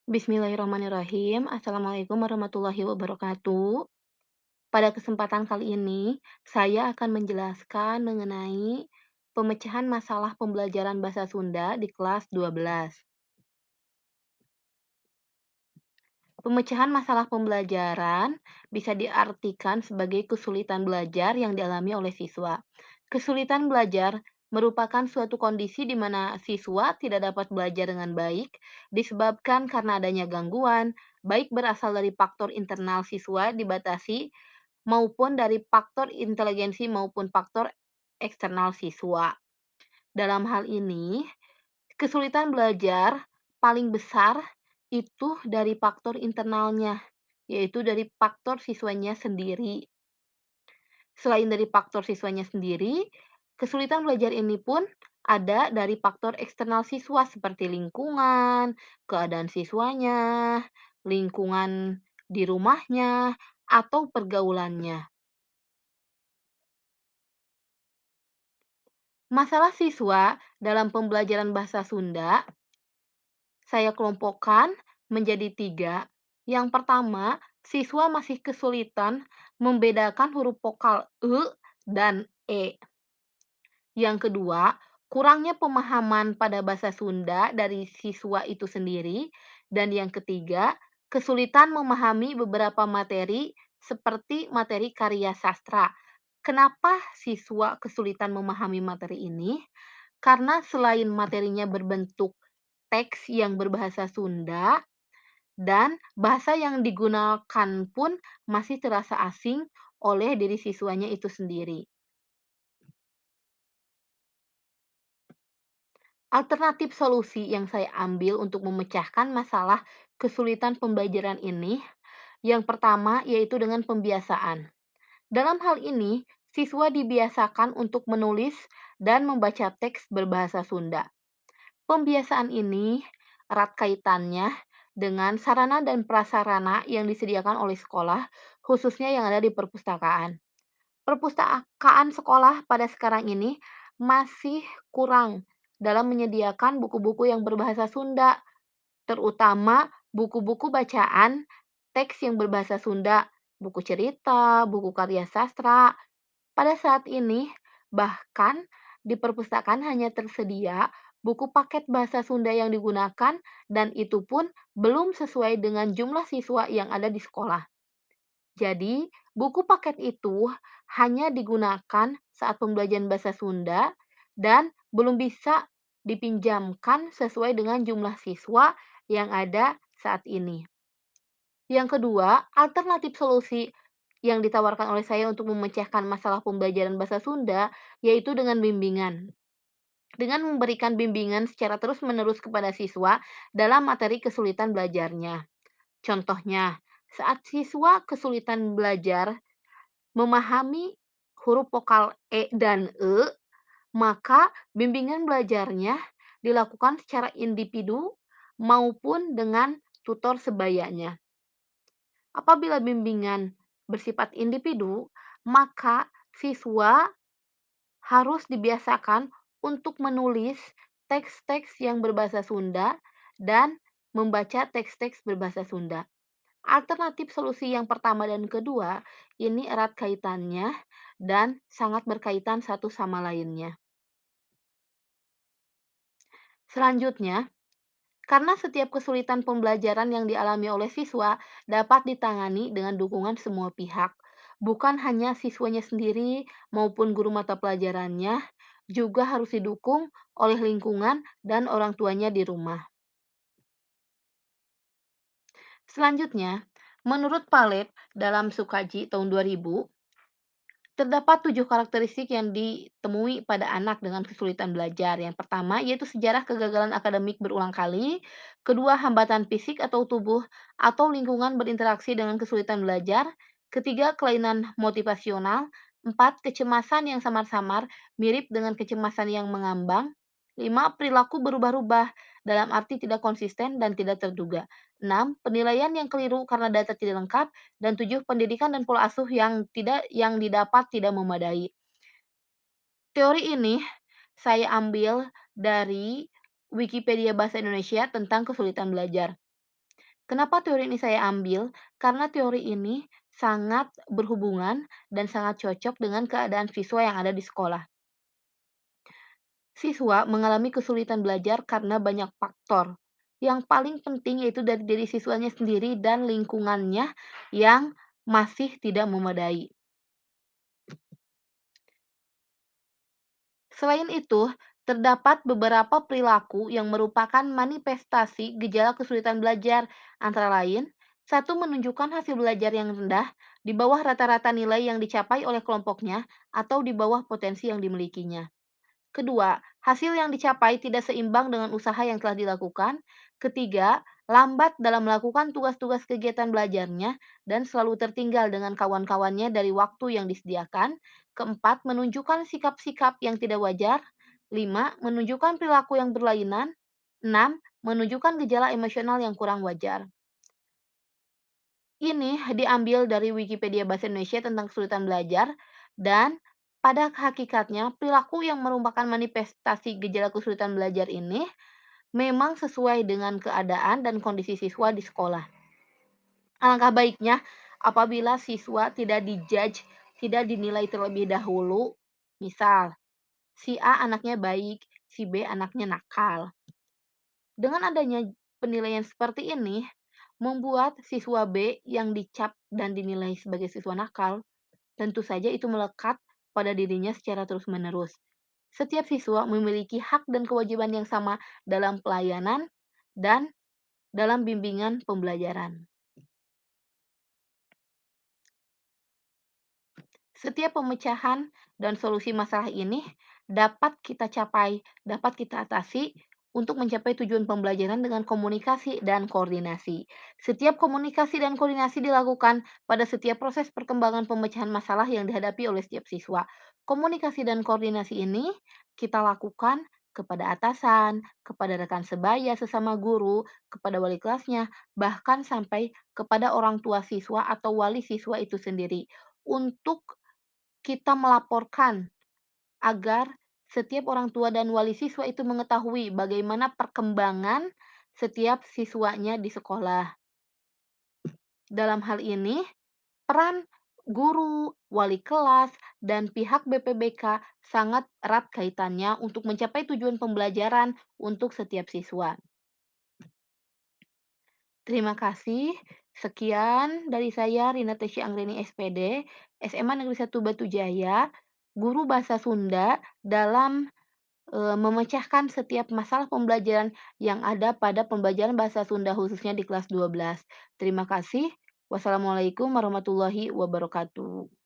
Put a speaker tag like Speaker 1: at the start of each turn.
Speaker 1: Bismillahirrahmanirrahim. Assalamualaikum warahmatullahi wabarakatuh. Pada kesempatan kali ini, saya akan menjelaskan mengenai pemecahan masalah pembelajaran bahasa Sunda di kelas 12. Pemecahan masalah pembelajaran bisa diartikan sebagai kesulitan belajar yang dialami oleh siswa. Kesulitan belajar merupakan suatu kondisi di mana siswa tidak dapat belajar dengan baik disebabkan karena adanya gangguan, baik berasal dari faktor internal siswa dibatasi maupun dari faktor inteligensi maupun faktor eksternal siswa. Dalam hal ini, kesulitan belajar paling besar itu dari faktor internalnya, yaitu dari faktor siswanya sendiri. Selain dari faktor siswanya sendiri, kesulitan belajar ini pun ada dari faktor eksternal siswa seperti lingkungan, keadaan siswanya, lingkungan di rumahnya, atau pergaulannya. Masalah siswa dalam pembelajaran bahasa Sunda saya kelompokkan menjadi tiga. Yang pertama, siswa masih kesulitan membedakan huruf vokal "e" dan "e". Yang kedua, kurangnya pemahaman pada bahasa Sunda dari siswa itu sendiri. Dan yang ketiga, kesulitan memahami beberapa materi seperti materi karya sastra. Kenapa siswa kesulitan memahami materi ini? Karena selain materinya berbentuk teks yang berbahasa Sunda dan bahasa yang digunakan pun masih terasa asing oleh diri siswanya itu sendiri. Alternatif solusi yang saya ambil untuk memecahkan masalah kesulitan pembelajaran ini, yang pertama yaitu dengan pembiasaan. Dalam hal ini, siswa dibiasakan untuk menulis dan membaca teks berbahasa Sunda. Pembiasaan ini erat kaitannya dengan sarana dan prasarana yang disediakan oleh sekolah, khususnya yang ada di perpustakaan. Perpustakaan sekolah pada sekarang ini masih kurang dalam menyediakan buku-buku yang berbahasa Sunda, terutama buku-buku bacaan teks yang berbahasa Sunda, buku cerita, buku karya sastra. Pada saat ini, bahkan di perpustakaan hanya tersedia buku paket bahasa Sunda yang digunakan dan itu pun belum sesuai dengan jumlah siswa yang ada di sekolah. Jadi, buku paket itu hanya digunakan saat pembelajaran bahasa Sunda dan belum bisa dipinjamkan sesuai dengan jumlah siswa yang ada saat ini. Yang kedua, alternatif solusi yang ditawarkan oleh saya untuk memecahkan masalah pembelajaran bahasa Sunda yaitu dengan bimbingan. Dengan memberikan bimbingan secara terus-menerus kepada siswa dalam materi kesulitan belajarnya. Contohnya, saat siswa kesulitan belajar memahami huruf vokal E dan E, maka bimbingan belajarnya dilakukan secara individu maupun dengan tutor sebayanya. Apabila bimbingan bersifat individu, maka siswa harus dibiasakan untuk menulis teks-teks yang berbahasa Sunda dan membaca teks-teks berbahasa Sunda. Alternatif solusi yang pertama dan kedua ini erat kaitannya dan sangat berkaitan satu sama lainnya. Selanjutnya, karena setiap kesulitan pembelajaran yang dialami oleh siswa dapat ditangani dengan dukungan semua pihak, bukan hanya siswanya sendiri maupun guru mata pelajarannya, juga harus didukung oleh lingkungan dan orang tuanya di rumah. Selanjutnya, menurut Palep dalam Sukaji tahun 2000, terdapat 7 karakteristik yang ditemui pada anak dengan kesulitan belajar. Yang pertama yaitu sejarah kegagalan akademik berulang kali, kedua hambatan fisik atau tubuh atau lingkungan berinteraksi dengan kesulitan belajar, ketiga kelainan motivasional, empat kecemasan yang samar-samar mirip dengan kecemasan yang mengambang, lima perilaku berubah-ubah dalam arti tidak konsisten dan tidak terduga, enam penilaian yang keliru karena data tidak lengkap, dan 7 pendidikan dan pola asuh yang didapat tidak memadai. Teori ini saya ambil dari Wikipedia Bahasa Indonesia tentang kesulitan belajar. Kenapa teori ini saya ambil? Karena teori ini sangat berhubungan dan sangat cocok dengan keadaan siswa yang ada di sekolah. Siswa mengalami kesulitan belajar karena banyak faktor. Yang paling penting yaitu dari diri siswanya sendiri dan lingkungannya yang masih tidak memadai. Selain itu, terdapat beberapa perilaku yang merupakan manifestasi gejala kesulitan belajar, antara lain, satu menunjukkan hasil belajar yang rendah, di bawah rata-rata nilai yang dicapai oleh kelompoknya, atau di bawah potensi yang dimilikinya. Kedua, hasil yang dicapai tidak seimbang dengan usaha yang telah dilakukan. Ketiga, lambat dalam melakukan tugas-tugas kegiatan belajarnya dan selalu tertinggal dengan kawan-kawannya dari waktu yang disediakan. Keempat, menunjukkan sikap-sikap yang tidak wajar. Lima, menunjukkan perilaku yang berlainan. Enam, menunjukkan gejala emosional yang kurang wajar. Ini diambil dari Wikipedia Bahasa Indonesia tentang kesulitan belajar dan pada hakikatnya perilaku yang merupakan manifestasi gejala kesulitan belajar ini memang sesuai dengan keadaan dan kondisi siswa di sekolah. Alangkah baiknya apabila siswa tidak dijudge, tidak dinilai terlebih dahulu. Misal, si A anaknya baik, si B anaknya nakal. Dengan adanya penilaian seperti ini, membuat siswa B yang dicap dan dinilai sebagai siswa nakal, tentu saja itu melekat pada dirinya secara terus-menerus. Setiap siswa memiliki hak dan kewajiban yang sama dalam pelayanan dan dalam bimbingan pembelajaran. Setiap pemecahan dan solusi masalah ini dapat kita capai, dapat kita atasi untuk mencapai tujuan pembelajaran dengan komunikasi dan koordinasi. Setiap komunikasi dan koordinasi dilakukan pada setiap proses perkembangan pemecahan masalah yang dihadapi oleh setiap siswa. Komunikasi dan koordinasi ini kita lakukan kepada atasan, kepada rekan sebaya sesama guru, kepada wali kelasnya, bahkan sampai kepada orang tua siswa atau wali siswa itu sendiri untuk kita melaporkan agar setiap orang tua dan wali siswa itu mengetahui bagaimana perkembangan setiap siswanya di sekolah. Dalam hal ini, peran guru, wali kelas, dan pihak BPBK sangat erat kaitannya untuk mencapai tujuan pembelajaran untuk setiap siswa. Terima kasih. Sekian dari saya Rina Tesya Anggreni SPD, SMA Negeri 1 Batu Jaya, guru bahasa Sunda dalam memecahkan setiap masalah pembelajaran yang ada pada pembelajaran bahasa Sunda khususnya di kelas 12. Terima kasih. Wassalamualaikum warahmatullahi wabarakatuh.